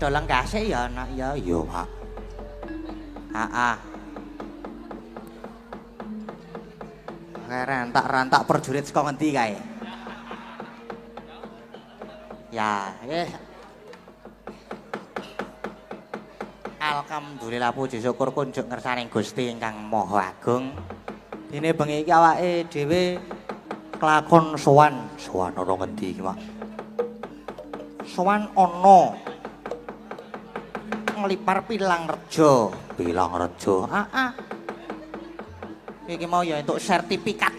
Dolang kasih ya anak ya yo Pak. Rantak perjurit saka ngendi kae? Ya, alhamdulillah puji syukur kunjuk ngersaning Gusti ingkang Maha Agung. Dene bengi iki awake dhewe kelakon sowan ana ngendi iki, Pak? Sowan ana nglipar Pilangrejo. Iki mau ya entuk sertifikat.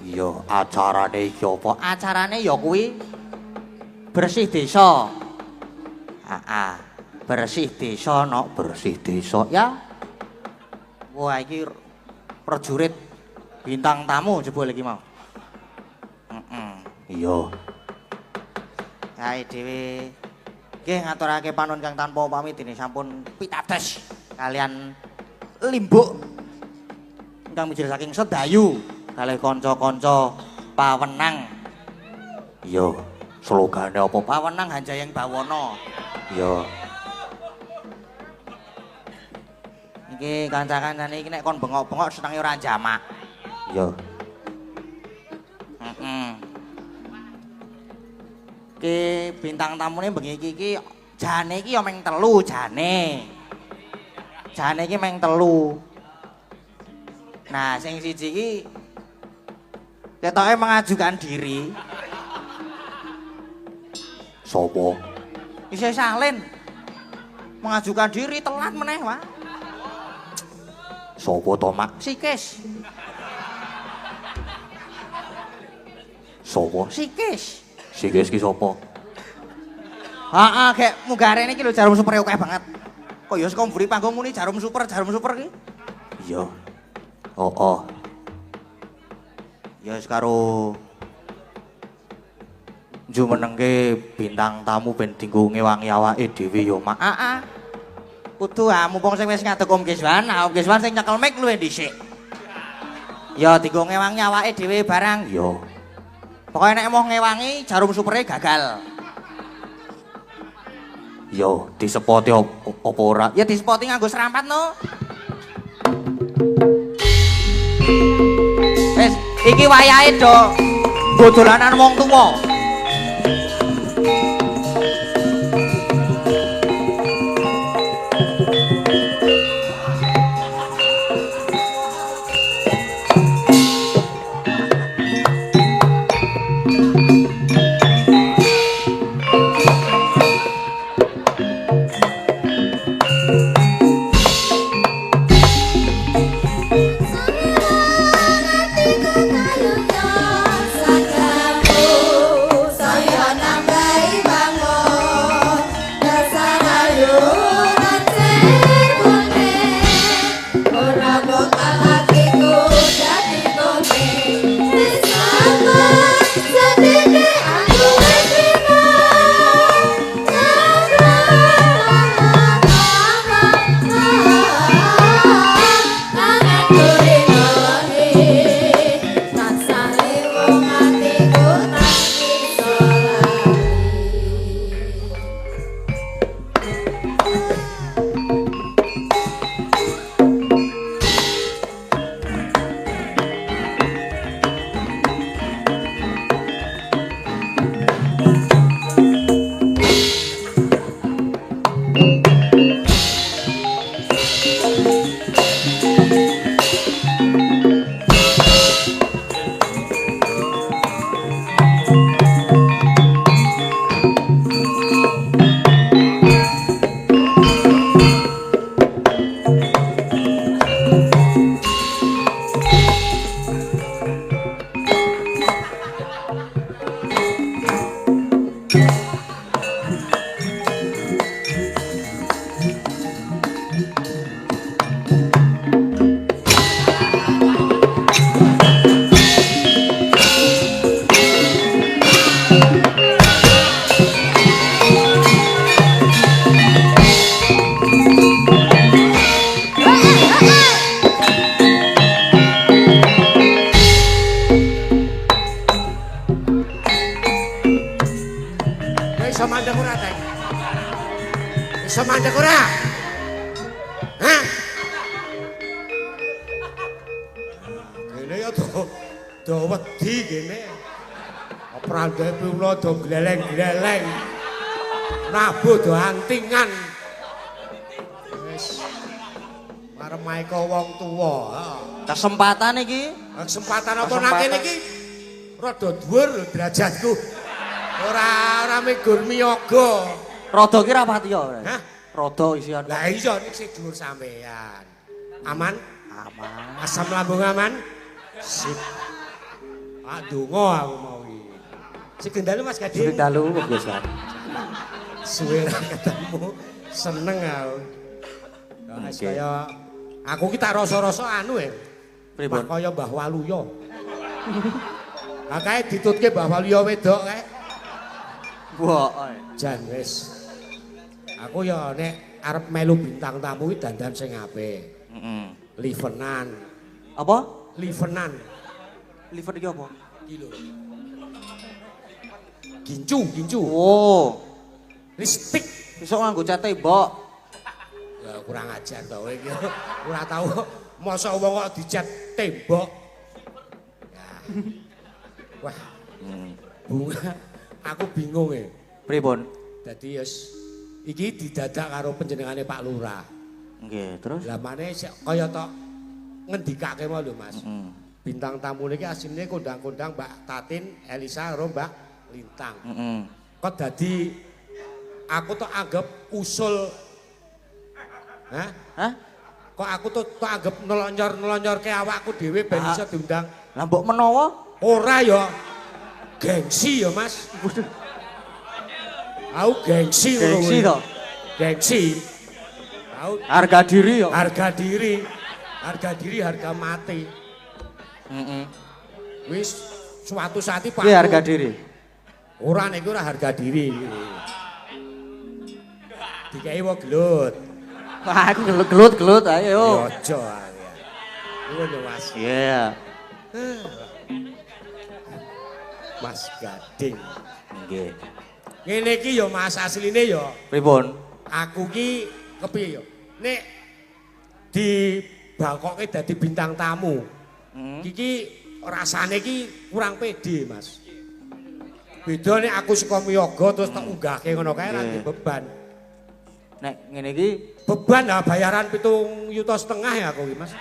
Iya, acarane iki apa? Acarane ya kuwi bersih desa. Bersih desa, bersih desa ya. Wah, iki prajurit bintang tamu jebul iki mau. Iya. Kae dhewe nggih ngaturake panuwun kang tanpa pamit dene sampun pitados kalian limbuk ingkang mijil saking Sedayu kalih kanca-kanca pawenang. Iya, slogane apa? Pawenang Hanjayeng Bawana. Iya. Iki kanca-kancane iki nek kon bengok-bengok senenge ora jamak. Iya. Ki bintang tamune bengi iki jane iki ya meng telu jane. Jane iki meng telu. Nah, sing siji iki ketoke mengajukan diri. Sopo? Isih salin. Mengajukan diri telat meneh, Pak. Sopo to, Mak? Sikis. Sopo? Sikis. Sikis ki sapa? Gek munggare iki lho jarum super akeh banget. Kok ya saka mburi panggung muni jarum super ki? Iya. Oh. Ya wis karo jumenengke bintang tamu ben dinggo ngewangi awake dhewe ya, Mak. Kudu mumpung sing wis ngadeg Om Kiswan, Om Kiswan sing nyekel mic luwih dhisik. Ya dienggo ngewangi awake dhewe barang. Yo. Pokoke nek mau ngewangi jarum supere gagal. Yo, disepoti apa ora? Ya disepoti nganggo serampat no. Wis, iki wayahe do. Nggo dolanan wong tuwa. Do gleleng-gleleng. Nabuh do antingan. Wis maremae ka wong tuwa. Kesempatan iki. Kesempatan apa nang kene iki? Rada dhuwur lho derajatku. Ora migur miyaga. Rada ki rapati ya. Hah? Rada isian. Lah iya nek sing dhuwur sampean. Aman? Aman. Asam lambung aman? Sip. Ah donga aku mau. Sugeng dalu Mas Gading. Sugeng dalu Mas Gading. Suwe ra ketemu seneng aku. Wis kaya aku ki tak rasa-rasa anu pripun? Kaya Mbah Waluya. Ha kae ditutke Mbah Waluya wedok kae. Wah, jan wis. Aku ya nek arep melu bintang tamu ki dandan sing apik. Heeh. Livenan. Apa? Livenan. Liver iki apa? Iki lho. Gincu. Oh. Listrik. Besok nganggo cat tembok. Ya kurang ajar to kowe iki. Ora tau mosok wong kok dicat tembok. Ya. Wah. Bunga aku bingung Pripun? Dadi wis iki didadak karo panjenengane Pak Lurah. Nggih, terus? Lah mane kaya tok ngendikake mau lho Mas. Bintang tamu niki asline kondang-kondang Mbak Tatin, Elisa karo Mbak Lintang. Kok dadi aku tuh anggap usul. Hah? Kok aku tuh anggap nelonyor ke awakku dhewe ben iso diundang. Lah mbok menawa ora ya. Gengsi ya Mas. Aku gengsi ngono. Gengsi to? Gengsi. Harga diri ya. Harga diri. Harga diri, harga mati. Wis suatu saat Pak. Kuwi harga diri. Ora nek ora harga diri. Dikai wong gelut. Aku gelut-gelut ayo. Aja. Ngono Mas. Iya. Mas Gading. Nggih. Ngene iki ya Mas asline ya. Pripun? Aku ki kepiye ya? Nek dibakoke dadi bintang tamu. Iki rasane ki kurang pede, Mas. Beda nek aku saka miyaga terus tak unggahke ngono kae ra ndek beban. Nek ngene iki Beban lah bayaran 7,5 juta ya aku ki, Mas.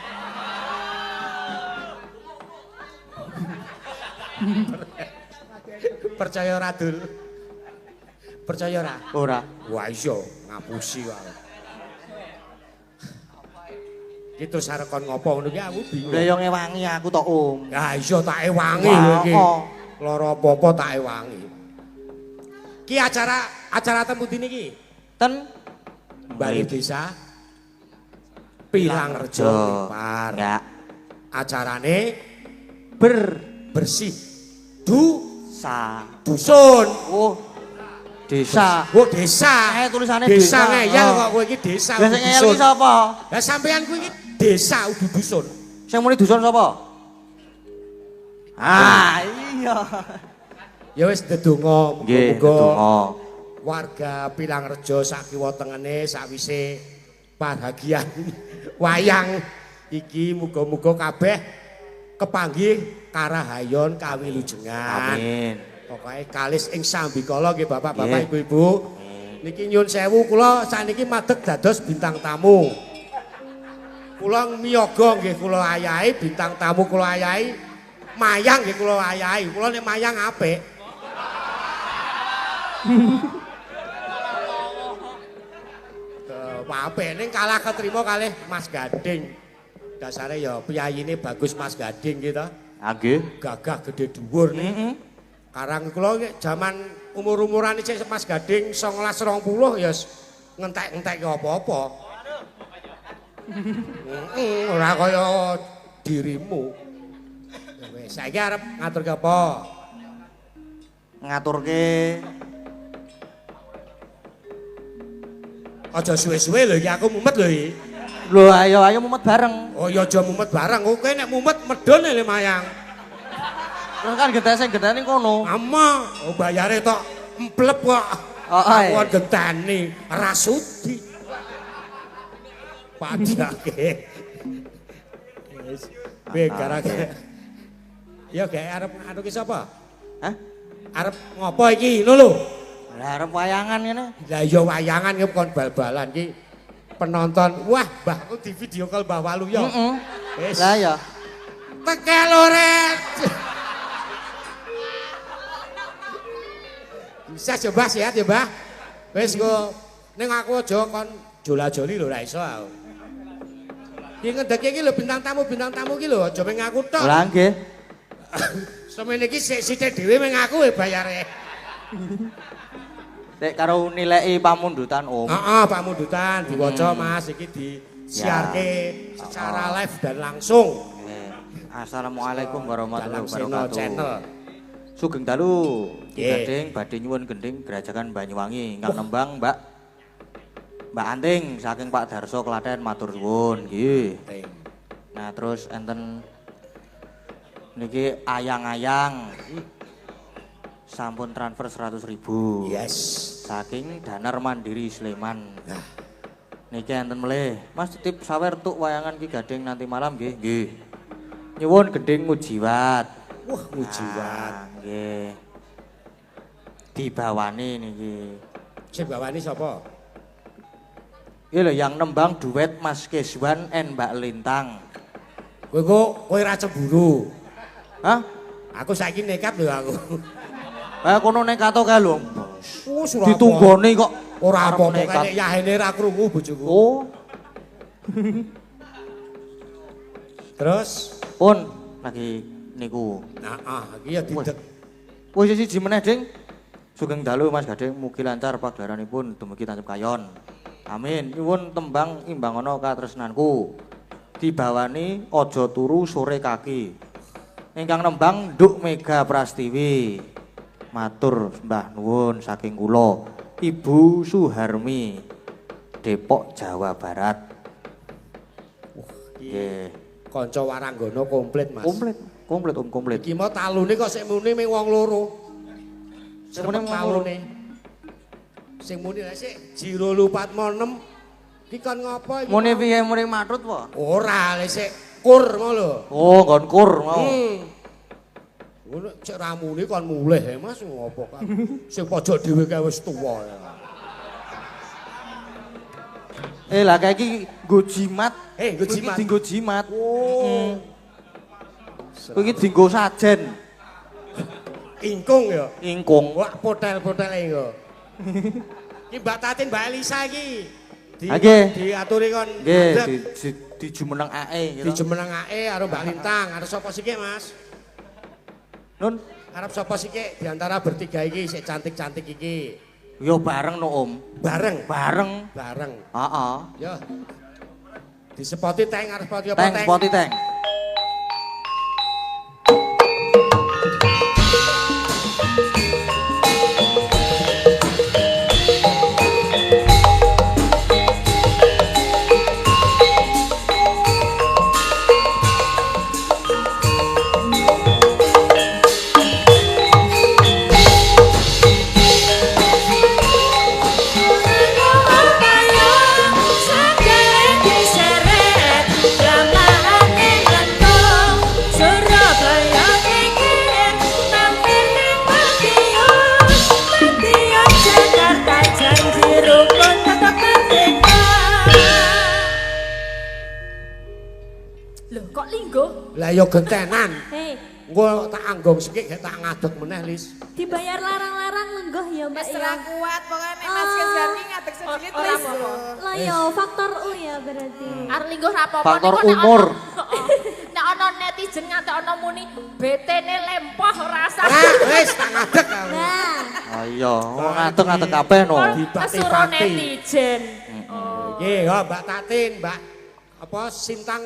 Percaya ora, Dul? Percaya ora? ora. Wah iya, ngapusi wae. Gitu sarekon ngopo ngono ki aku bingung. Lah yo ngewangi aku tok, Om. Ya iya tak ewangi lho iki. Lara apa-apa tak ewangi. Ki acara temu dini ki. Ten Balai Desa Pilangrejo Lipar. Ya. Acarane Ber bersih sa. dusun. Oh. Desa. Oh desa. Tulisane Desa desa. ngeyel kok kowe iki desa. Lah sing ngeyel iki sapa? Lah sampean kuwi iki desa udu dusun. Sing muni dusun sapa? Ah, iya. Ya wis ndedonga Nggih, muga warga Pilangrejo sak kiwa tengene sakwise bahagian wayang iki muga-muga kabeh kepanggih karahayon kawilujengan. Amin. Pokoke kalis ing sambikala nggih Bapak-bapak Ibu-ibu. Niki nyuwun sewu kula sakniki madeg dados bintang tamu. Kula miyaga nggih kula ayahi bintang tamu kula ayahi. Mayang nggih kula ayahi. Kula nek mayang apik. Apik ning kalah ketrima kalih Mas Gading. Dasare ya piyayine bagus Mas Gading gitu. Nggih. Gagah gede dhuwur nih. Karang kula jaman umur-umuran isih Mas Gading 19 20 ya ngentek-entek apa-apa. Ora kaya dirimu. Ya wis saiki arep ngaturke apa? Ngaturke Aja suwe-suwe lho iki aku mumet lho iki. lho ayo mumet bareng. Oh ya aja mumet bareng. Kowe nek mumet medhon le mayang. Terus kan gentene kono. Ama, oh bayare tok emplep kok. Heeh. Aku genteni rasudi. Padake. Wis begarake. Ya gawe arep anu ki sapa? Hah? Arep ngopo iki? Lho. Lah arep wayangan ngene. Lah ya wayangan ki kon bal-balan ki penonton. Wah, mbahku di video call Mbah Walu ya. Heeh. Wis. Lah ya. Tekel oret. Bisa coba sehat ya, Mbah. Wis go ning aku aja kon jola-joli lho ra iso aku. Ki ngedeke iki lho bintang tamu ki lho aja meng aku tok. Lah nggih. Semene iki sik-sik dhewe meng aku bayare. Nek karo nilai pamundutan Om. Heeh, Pak Mundutan diwaca Mas iki disiarke secara live dan langsung. Assalamualaikum warahmatullahi Dalam wabarakatuh. channel. Sugeng dalu, Ki Nggih. Gading badhe nyuwun gending Gerajakan Banyuwangi ingkang nembang Mbak Anting saking Pak Darso Klaten matur suwun nggih. Nah terus enten niki ayang-ayang sampun transfer 100.000. Yes. Saking Danar Mandiri Sleman. Nah. Niki enten melih. Mas titip sawer tuk wayangan Ki Gading nanti malam nggih. Nggih. Nyuwun gending mujiwat. Wah, mujiwat. Nggih. Dibawani niki. Sing bawani sapa? Iki lho yang nembang duet Mas Keswan and Mbak Lintang. Kowe ora cemburu. Hah? Aku saiki nekat lho aku. Kono nekat to kae lho. Oh, Ditunggoni kok. Ora Arep apa-apa nekat. nek yahene ra krungu bojoku. Oh. Terus, Pun lagi niku. nah, iki ya didek. Wis siji meneh, Ding. Sugeng dalu Mas Gading mugi lancar pagelaranipun dumugi tancep kayon. Amin. Nyuwun tembang imbangono katresnanku. Dibawani aja turu sore kaki. Ingkang nembang Nduk Mega Prastiwi. Matur Mbah nuwun saking kula Ibu Suharmi. Depok, Jawa Barat. Nggih. Kanca Waranggana komplit, Mas. Komplit Om, komplit. Iki mau talune kok sik muni ming wong loro. Sing muni wong talune. Sing muni lha sik Jiro Lupatmo 6. Iki kon ngopo iki? Muni piye muni matrut po? Ora, lha sik kur ngono lho. Oh, nggon kur mau. Ngono cek ramune kon mulih ya Mas ngopo kan. Sing pojok dhewe kae wis tuwa ya. Lah kayak iki nggo jimat. Nggo jimat. Iki dienggo jimat. Oh. Kowe iki dienggo sajen. Ingkung ya. Ingkung. Wah, potel-potele engko. Iki Mbak Tatin, Mbak Elisa iki. Diaturi kon. Nggih, dijumenengake gitu. Dijumenengake karo Mbak Lintang, arep sapa sik, Mas? Nun, arep sapa sik di antara bertiga iki sik cantik-cantik iki? Yo bareng no Om. Bareng. Bareng. Heeh. Yo. Disepoti teng arep spoti apa teng? Teng, spoti teng. Lah yo gentenan. Engko tak anggong sikik gek tak ngadeg meneh, Lis. Dibayar larang-larang lenggoh ya, Mbak ya. Wis kuat pokoke nek Mas Kezani ngadeg sedikit wis. Lah yo faktor U ya berarti. Arep lingguh ra apa-apa Faktor umur. Nek ana netizen nganti ana muni BT-ne lempoh rasa. Wis tak ngadeg. Nah. Ayo, ngadeg-ngadeg kabeh no. Kesuruh netizen. Nggih, yo Mbak Tatin, Mbak apa Sintang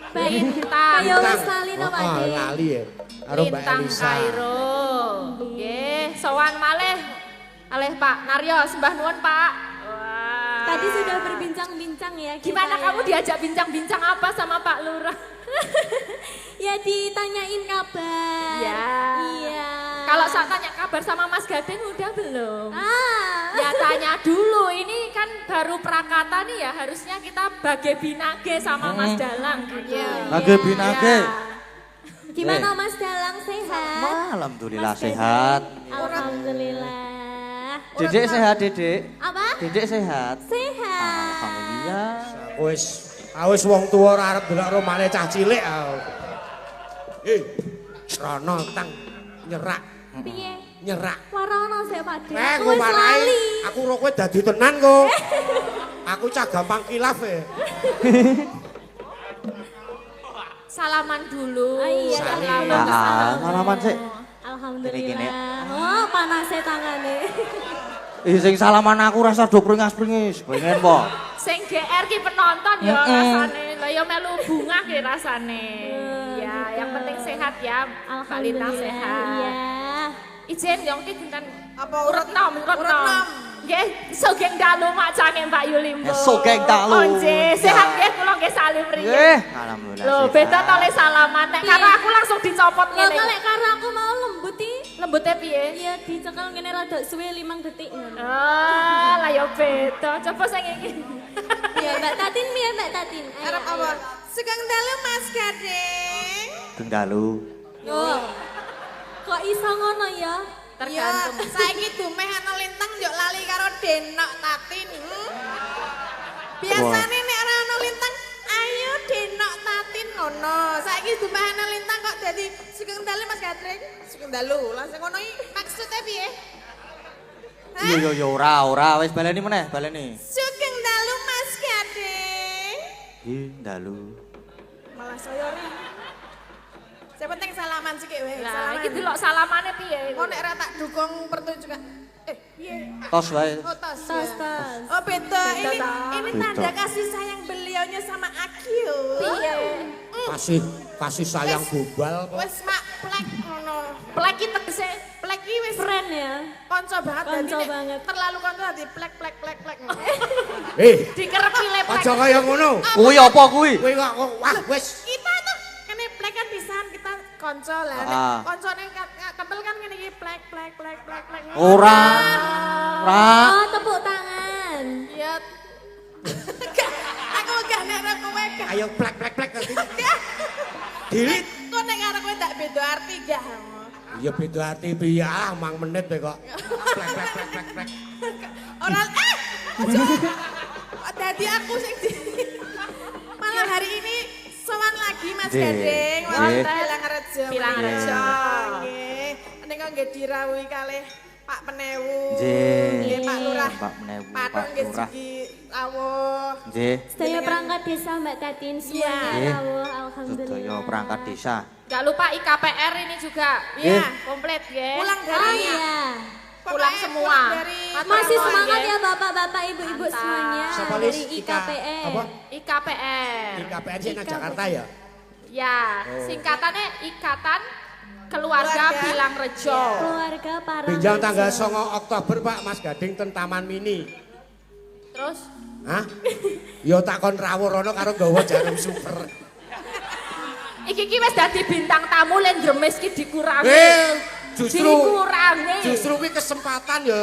Bintang. Kayak wis lali to, Pak De. Lali ya. Karo Mbak Elisa. Kairo. Nggih, sowan malih. Alih Pak Naryo, sembah nuwun Pak. Wah. Tadi sudah berbincang-bincang ya. Gimana kamu diajak bincang-bincang apa sama Pak Lurah? Ya ditanyain kabar. Iya. Kalau saya tanya kabar sama Mas Gading udah belum? Ya tanya dulu, ini kan baru prakata nih ya, harusnya kita bage binage sama Mas Dalang gitu. Bage binage. Gimana Mas Dalang, sehat? Alhamdulillah sehat. Alhamdulillah. Dedek sehat, Dedek. Apa? Dedek sehat. Sehat. Alhamdulillah. Wis wong tuwa ora arep delok romane cah cilik. Srana tang nyerak. Piye? Nyerak. Warono sik Pak De. Aku wis lali. Aku ro kowe dadi tenan kok. Aku cah gampang kilaf ya. Salaman dulu. Iya, salaman sih. Alhamdulillah. Oh, panasnya tangannya. Sing salaman aku rasa do pringis-pringis. Pengen po. Sing GR ki penonton ya rasane. Lah ya melu bunga ki rasane. Ya, yang penting sehat ya. Alhamdulillah sehat. Iya. Ijen yang ki dinten apa urut nom. Nggih, sugeng dalu macane Mbak Yulimbo. Sugeng dalu. Oh nggih, sehat nggih kula nggih salim riyen. Nggih, alhamdulillah. Lho, beda to le salaman. Nek karo aku langsung dicopot ngene. Lho, nek karo aku mau lembut iki. Lembute piye? Iya, dicekel ngene rada suwe 5 detik ngono. Lah ya beda. Coba sing iki. Ya, Mbak Tatin piye, Mbak Tatin? Arep apa? Sugeng dalu Mas Gading. Sugeng dalu. Yo. Kok iso ngono ya? Tergantung. Ya, saiki dumeh ana lintang yo lali karo Denok Tatin. Biasane nek ora ana lintang, ayo Denok Tatin ngono. Saiki dumeh ana lintang kok dadi sugeng dalu Mas Gading. Sugeng dalu, langsung ngono iki maksudnya piye? Iya ora wis baleni meneh, baleni. Sugeng dalu Mas Gading. Ih, dalu. Malah saya ora. Saya penting salaman sikik wae. Lah iki delok salamane piye? Oh nek ora tak dukung pertunjukan. Piye? Tos wae. Oh tos. Tos. Oh beda. Ini tanda kasih sayang beliaunya sama Akyu. Piye? Kasih sayang global kok. Wes mak plek ngono. Plek iki tegese Plek iki wis Friend ya. konco banget Konco dadi nek banget. terlalu konco dadi plek. Dikerepi leplek. Aja kaya ngono. Kuwi apa kuwi? Kowe kok wah wis Kita tuh kene plek kan pisan kita konco lah. Nek Ah. koncone kental kan ngene iki plek. Ora. Oh, tepuk tangan. Iya. Aku gak nek kowe gak. ayo plek nanti. Dilit. Kok nek karo kowe tak beda arti gak? Ya beda arti piye ah mang menit kowe kok. Plek. Ora dadi aku sing malah hari ini sowan lagi Mas Nggih. Gading Nggih. wonten Bilangrejo. Bilangrejo. Nggih. Nika nggih dirawuhi kalih Pak Penewu. Nggih. Nggih Pak Lurah. Pak Penewu, Patung Pak nggih Lurah. segi rawuh. Nggih. Sedaya perangkat desa Mbak Tatin semuanya Iya. rawuh Sedaya alhamdulillah. perangkat desa. Gak lupa IKPR ini juga. Iya. Komplit ya. Pulang Oh dari iya. Pulang semua. dari Masih Pulang semangat ya. ya Bapak-bapak, Ibu-ibu Mantap. semuanya Siapa dari Lis? IKPR. Apa? IKPR. IKPN sih nang Jakarta ya. Ya, singkatannya Ikatan Keluarga Keluarga. Bilangrejo. Keluarga para Pinjang tanggal 9 Oktober Pak Mas Gading ten Taman Mini. Terus Hah? Yo takon rawuh rono karo nggawa jarum super. iki wis dadi bintang tamu len dremes ki dikurangi. Justru Dikurangi. justru kuwi kesempatan ya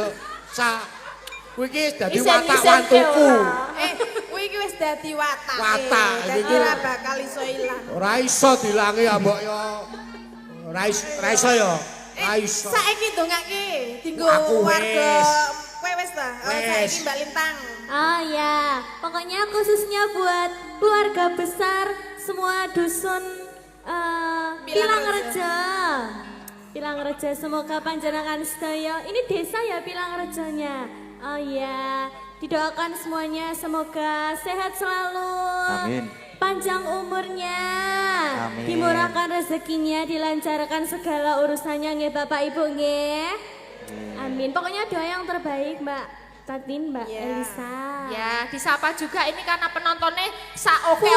kuwi iki dadi Isen-isen watawan ke tuku. ora. kuwi iki wis dadi watak. Watak, Dadi iki. ora bakal iso ilang. Ora iso dilangi ya mbok yo. Ora iso ya. Ora iso. Saiki dongake dinggo Aku warga wis. kowe wis ta? Oh, Wis. saiki Mbak Lintang. Oh ya, pokoknya khususnya buat keluarga besar semua dusun Pilangrejo. Pilangrejo, semoga panjenengan sedaya. Ini desa ya Pilangrejonya. Oh ya, didoakan semuanya semoga sehat selalu. Amin. Panjang umurnya, Amin. dimurahkan rezekinya, dilancarkan segala urusannya nggih Bapak Ibu nggih. Amin. Pokoknya doa yang terbaik Mbak Tatin, Mbak Ya. Elisa. Ya, disapa juga ini karena penontonnya oke,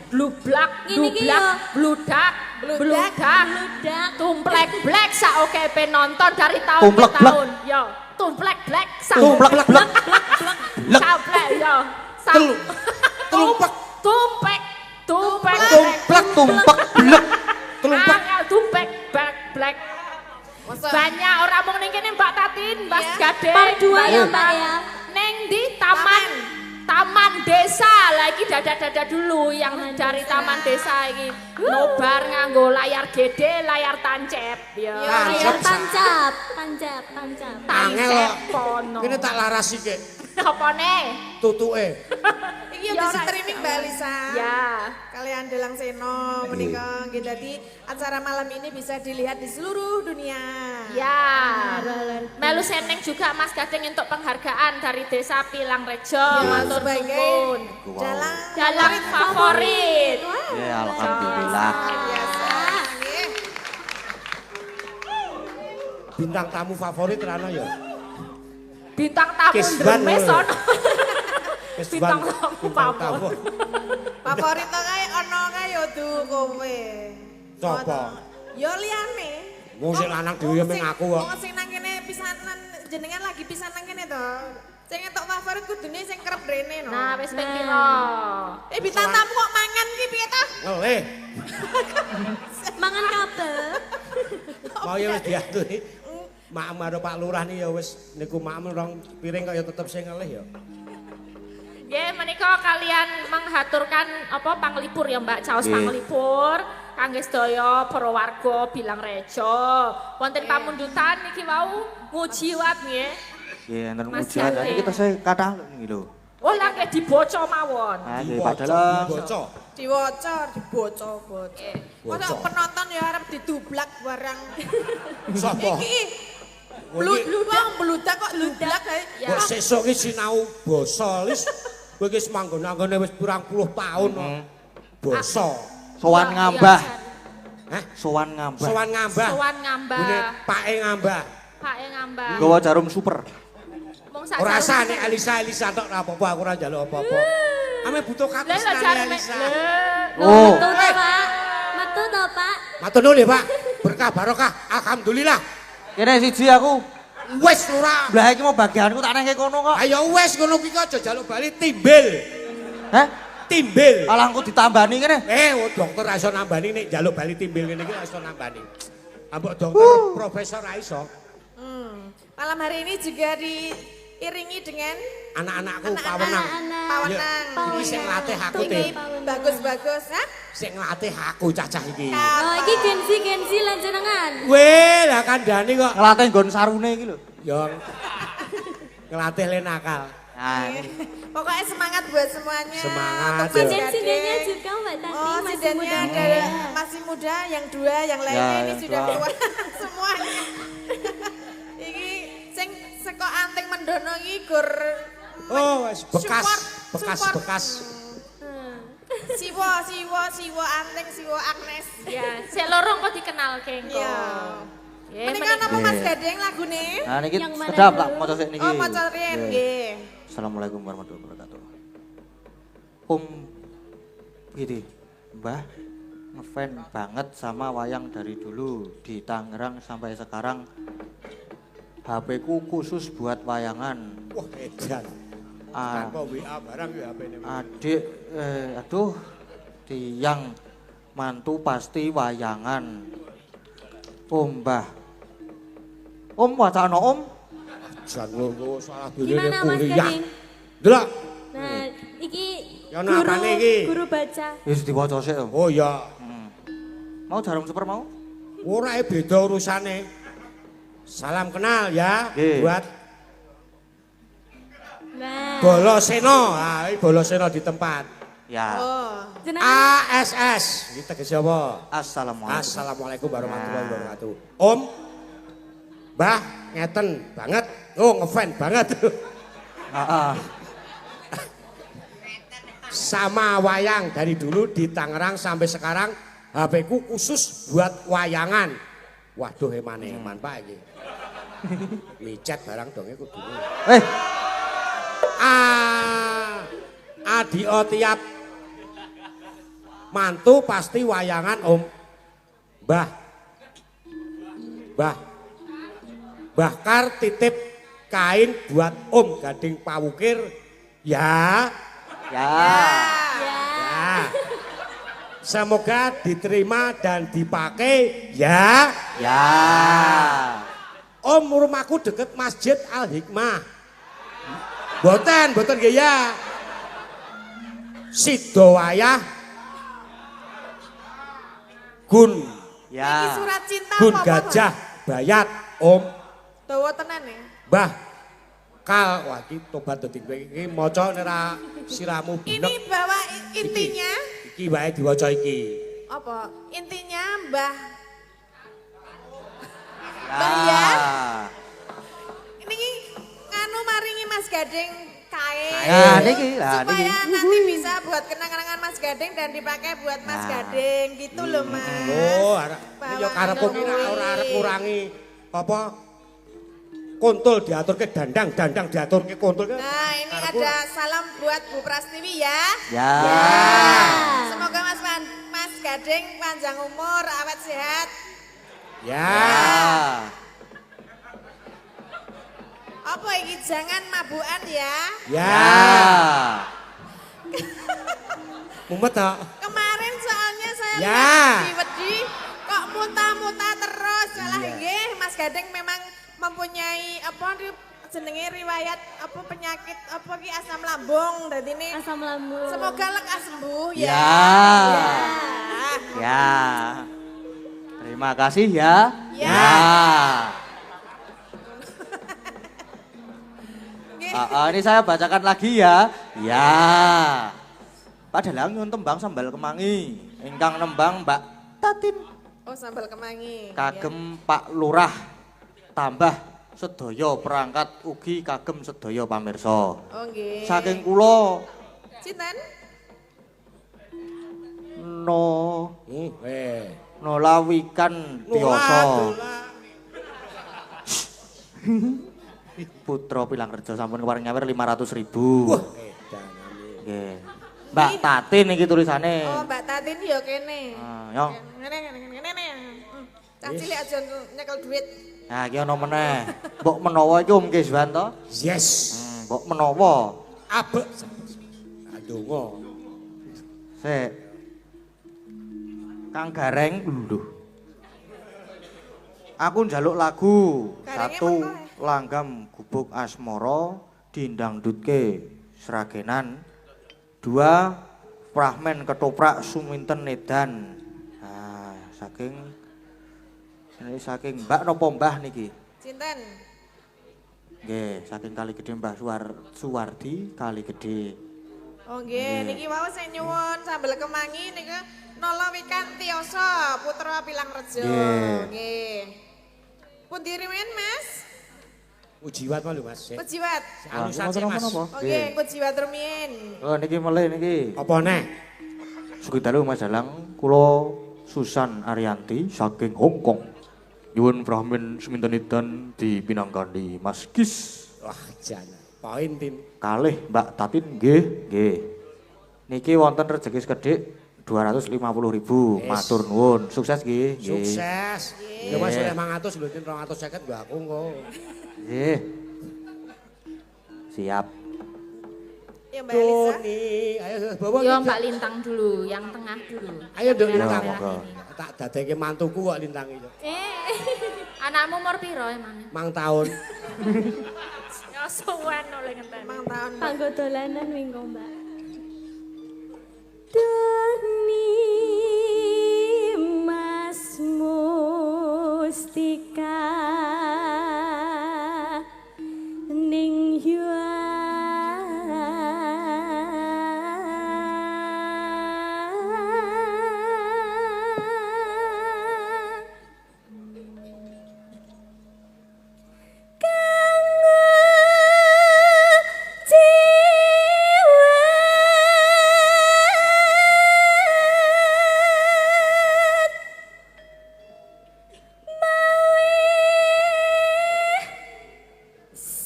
blublak, Gini ki dublak, yo. bludak, Bludak, Bludak. tumplek blek oke penonton dari tahun ke Tumplek blek. tahun. Yo, tumplek blek Tumplek blek. Lek. Saplek yo. Telu- Telumpek. Tumpek, tumpek, Tumplek tumpek blek. Telumpek. Angel tumpek, blek. Masa Banyak orang mau ning kene Mbak Tatin, Mas Ya. Gading. Part 2 ya Mbak Mbak ya. Neng di taman desa lagi dada dulu yang dari taman desa ini nobar nganggo layar gede, layar tancep ya. Layar Tancap. tancap. Angel Tancep kok. kono. Kene tak larasi ke Apa nih? tutuke. iki yo Ya, di ora streaming iso. Mbak Lisa. Ya. Kalian Delang Seno menika nggih dadi acara malam ini bisa dilihat di seluruh dunia. Ya. Melu seneng juga Mas Gading untuk penghargaan dari Desa Pilangrejo. Matur sebagai nuwun. dalang Favorit. Ya alhamdulillah. biasa. Nggih. Bintang tamu favorit rano ya. Bintang tamu Kisban Dremes lho. ono. Wis Bintang ban- tamu bintang pamor. tamu. Favorit to kae ono kae yo du kowe. Sopo? Yo liyane. Wong sing lanang dhewe meng aku kok. Wong sing nang kene pisanan jenengan lagi pisan nang kene to. Sing entuk favorit kudune sing kerep rene no. Nah, wis ping piro? Bintang tamu kok mangan ki piye ta? Ngelih. Mangan kabel. Mau ya wis diaturi. Mak karo Pak Lurah nih ya wis niku mak rong piring kok ya tetep sing ngelih ya. Nggih, menika kalian menghaturkan apa panglipur ya Mbak, caos Nggih. panglipur kangge sedaya para warga Bilangrejo. Wonten pamundutan niki wau ngujiwat nggih. Nggih, enten Mas ujian. Gading. Iki tesih kathah iki lho. Oh, lagi diboco mawon. Ah nggih padahal Diboco. Diwoco, diboco. Masa Bocor. penonton ya arep didublak barang. Sapa? Iki wong bludak kok ludak kae. Ya. Kok sesuk iki sinau basa lis. Kowe iki manggon-anggone wis pirang puluh taun kok. Basa. sowan Iya, ngambah. Hah? Sowan ngambah. Sowan ngambah. Sowan ngambah. Bune pake ngambah. Pake ngambah. Gawa jarum super. Mung sak Ora jarum- sane Elisa tok ora apa-apa aku ora njaluk apa-apa. Ame butuh Lah katus lah nang jarum Elisa. Oh. Metu to Pak. Metu to Pak. Matur nuwun ya, Pak. Berkah barokah. Alhamdulillah. Kene siji aku. Wes ora. Lah iki mau bagianku tak nengke kono kok. Ayo wes ngono kuwi kok aja jaluk bali timbel. Hah? Timbel. Alah engko ditambani kene. Dokter ra iso nambani nek njaluk bali timbel ngene iki ra iso nambani. Ambok dokter profesor ra iso. Malam hari ini juga diiringi dengan Anak-anakku pawenang. pawenang. Iki sing nglatih aku Ini Tim. bagus-bagus, ha? Sing nglatih aku cacah iki. Oh, iki Genzi lan jenengan. Weh, lah kandhane kok Ngelatih nggon sarune iki lho. yo ngelatih le nakal. Nah, ini. Pokoknya semangat buat semuanya. Semangat, Untuk ya. Mas Gading. Sinden-sindennya juga Mbak Tati Oh, masih sidennya muda. ada masih muda, yang dua, yang lainnya Ya, ini yang sudah dua. tua semuanya. Iki sing seko anting mendono iki gur Oh, wes bekas, support. bekas. Siwo anting, Siwo Agnes. Ya, sik lorong kok dikenal kengko. Iya. Ya, Mendingan apa menik- Mas Gading lagune? Nah niki Yang mana sedap dulu? tak maca sik niki. Oh, maca riyen Nggih. nggih. Assalamualaikum warahmatullahi wabarakatuh. Gini, Mbah ngefan banget sama wayang dari dulu di Tangerang sampai sekarang. HP ku khusus buat wayangan. Wah, edan. Ah, Tanpa WA barang ya HP ini. adik, aduh, tiang mantu pasti wayangan. Mbah. Wacana Jan ngono salah dene Gimana Mas kuliah. Gading? Delok. Nah, iki Ya, ono apane iki? guru baca. Wis diwaca sik. Om. Oh ya, Mau jarum super mau? ora beda urusane. Salam kenal ya Nggih. buat Nah, Boloseno. Ah, iki Boloseno di tempat. Ya. Oh. jenengan ASS. Iki tegese apa? Assalamualaikum. Assalamualaikum warahmatullahi wabarakatuh. Om, Mbah, ngeten banget. Oh, ngefan banget. Heeh. Sama wayang dari dulu di Tangerang sampai sekarang HP ku khusus buat wayangan. Waduh eman Pak iki. Micet barang dong iku kudu. Adio tiap mantu pasti wayangan Om. Bahkar titip kain buat Om Gading Pawukir ya. Ya. Ya. Semoga diterima dan dipakai ya. Ya. Om, rumahku deket Masjid Al Hikmah. Boten nggih ya. Sidowayah Gun Iki Ya. surat cinta Gun apa, Gajah Bayat Om. Dawa tenan ya. Mbah Kal, wah iki tobat dadi kowe iki maca nek ra siramu Ini bunek. bahwa intinya Iki wae diwaca iki. apa? Intinya Mbah Ya. ini nganu maringi Mas Gading kain. Ya niki lah niki. Supaya nanti bisa buat kenang-kenangan Mas Gading dan dipakai buat Mas Nah. Gading gitu loh Mas. Oh, arek ya karepku ki ora arep kurangi apa kontul diaturke dandang diaturke kontul. Nah ini ada salam buat Bu Prastiwi ya. Ya. Semoga Mas Gading panjang umur, awet sehat. Ya. Apa iki jangan mabukan ya. Ya. Mumet tak? Kemarin soalnya saya Ya. lihat di wedi kok muntah-muntah terus. Salah nggih, Mas Gading memang mempunyai apa jenenge riwayat apa penyakit apa ki asam lambung. Dadi ini asam lambung. semoga lekas sembuh ya. Ya. Ya. Terima kasih ya. Ya. Nggih. Ini saya bacakan lagi ya. Ya. Padahal nyun tembang sambal kemangi. Ingkang nembang Mbak Tatin. Oh sambal kemangi. Kagem Pak Lurah. Tambah sedaya perangkat ugi kagem sedaya pamirsa. Oh nggih. Saking kula Sinten? nolawikan tiyasa. Putra Pilangrejo sampun keparing nyawer 500.000. Nggih. Mbak Tatin iki tulisane. Oh Mbak Tatin ya kene. Yo. Ngene. Cah cilik aja nyekel duit. Nah, iki ana meneh. Mbok menawa iki Om Kiswan to? Yes. Mbok menawa. Abek. Adonga. Sik. Kang Gareng lho. Aku njaluk lagu. Garengnya Satu mengko, langgam gubuk asmara dindangdutke sragenan. Dua prahmen ketoprak suminten edan. Nah, saking Mbak napa Mbah niki? Cinten. Nggih, saking Kali Gedhe Mbah Suwardi Kali Gedhe. Oh nggih, niki wau sing nyuwun sambel kemangi niku Nolo Wikantioso putra Pilangrejo. Nggih. Nggih. Pundi rimen Mas? Ujiwat malu Mas. Pujiwat. Alusan sih Mas. Oh nggih, pujiwat rumiyin. Oh niki melih niki. Apa neh? Sugih dalu Mas Dalang, kula Susan Ariyanti saking Hong Kong. Nyuwun pramen seminten edan dipinangkani Mas Kis. Wah, jana. Poin tim. Kalih Mbak Tatin nggih, nggih. Niki wonten rejeki sekedhik 250.000. Matur nuwun. Sukses nggih. Nggih. Sukses. Ya Mas oleh 500 lho 250 nggo aku engko. Nggih. Siap. Ya Mbak Elisa. Doni, ayo bawa Yo kita. Mbak Lintang dulu, yang tengah dulu. Ayo Dok Ya, Lintang. monggo. Tak dadeke mantuku kok Lintang iki. Anakmu umur piro emangnya? Mang tahun. Ya suwen oleh ngenteni. Mang tahun. Mbak. Kanggo dolanan minggu Mbak. Doni Mas Mustika ning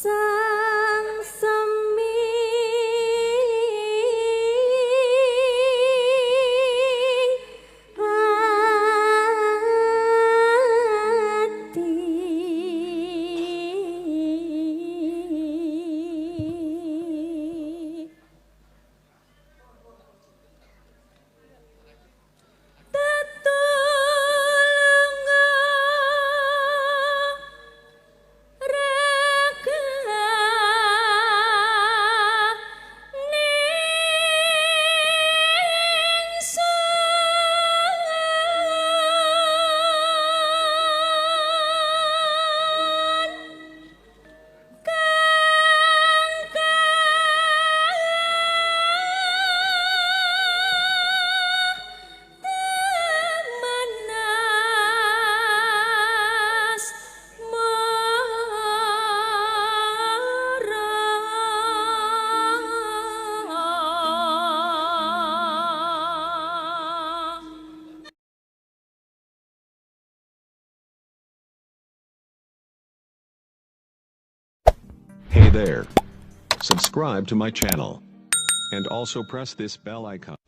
sang semi ati Manas Mara. Hey there. Subscribe to my channel. And also press this bell icon.